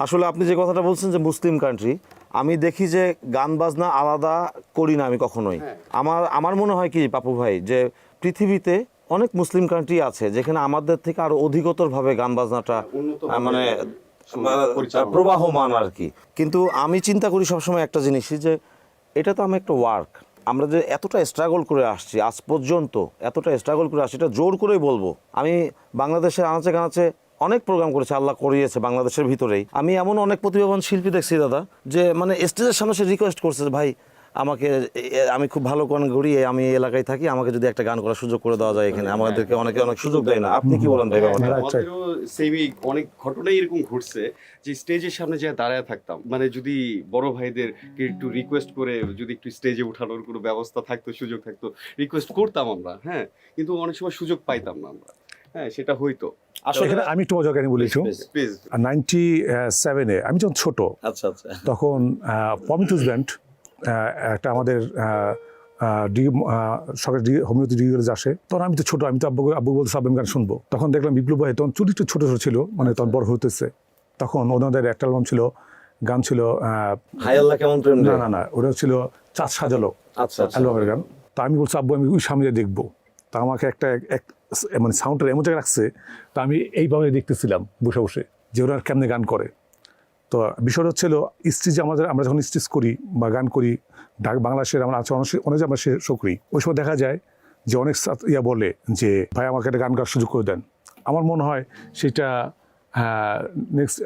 আসলে আপনি যে কথাটা বলছেন যে মুসলিম কান্ট্রি, আমি দেখি যে গান বাজনা আলাদা করি না আমি কখনোই। আমার মনে হয় কি পাপু ভাই, যে পৃথিবীতে অনেক মুসলিম কান্ট্রি আছে যেখানে আমাদের থেকে আরো অধিকতরভাবে গান বাজনাটা মানে প্রবাহমান আর কি। কিন্তু আমি চিন্তা করি সবসময় একটা জিনিসই, যে এটা তো আমি একটা ওয়ার্ক, আমরা যে এতটা স্ট্রাগল করে আসছি আজ পর্যন্ত, এতটা স্ট্রাগল করে আসছি, এটা জোর করেই বলবো। আমি বাংলাদেশের আনাচে কানাচে অনেক প্রোগ্রাম করেছে, আল্লাহ করিয়েছে বাংলাদেশের ভিতরেই। আমি এমন অনেক প্রতিভাবান শিল্পী দেখছি দাদা, যে মানে স্টেজের সামনে সে রিকোয়েস্ট করছে যে ভাই আমাকে, আমি খুব ভালো গান করি, আমি এই এলাকায় থাকি, আমাকে যদি একটা গান করার সুযোগ করে দেওয়া যায় এখানে। আমাদেরকে অনেকে অনেক সুযোগ দেয় না। আপনি কি বলেন ভাই ব্যাপারটা? আমাদেরও সেমই অনেক ঘটনাই এরকম ঘটছে যে স্টেজের সামনে যে দাঁড়ায় থাকতাম, মানে যদি বড় ভাইদেরকে একটু রিকোয়েস্ট করে যদি একটু স্টেজে উঠানোর কোনো ব্যবস্থা থাকতো, সুযোগ থাকতো, রিকোয়েস্ট করতাম আমরা, হ্যাঁ, কিন্তু অনেক সময় সুযোগ পাইতাম না আমরা, হ্যাঁ, সেটা হইতো। এখানে আমি একটু মজা কাহিনী বলি একটু। প্লিজ। 97-এ আমি যখন ছোট, আচ্ছা আচ্ছা। তখন পমিতুস ব্যান্ড একটা আমাদের সরকারি হোমিওপ্যাথি ডিগ্রি কলেজ আসে। তখন আমি তো ছোট, আমি তো আব্বু বলতে সাব্বাম গান শুনবো। তখন দেখলাম বিপ্লব ভাই তখন চুটি একটু ছোট ছোট ছিল, মানে তখন বড় হতেছে। তখন ওনাদের একটা অ্যালবাম ছিল, গান ছিল হাই আল্লাহ কেমন প্রেম রে। না ওটা ছিল চাঁদ সাজালো আচ্ছা আচ্ছা। অ্যালবামের গান। তা আমি বলছি আব্বু আমি ওই সামনে দেখবো। তা আমাকে একটা মানে সাউন্ডটা এমন জায়গায় রাখছে, তা আমি এইভাবে দেখতেছিলাম বসে বসে যে ওরা কেমনে গান করে। তো বিষয়টা হচ্ছিল স্টেজে আমরা যখন স্টেজ করি বা গান করি বাংলাদেশের, আমরা আছে অনেক আমরা শো করি, ওই সময় দেখা যায় যে অনেক বলে যে ভাই আমাকে একটা গান গাওয়ার সুযোগ করে দেন। আমার মনে হয় সেটা নেক্সট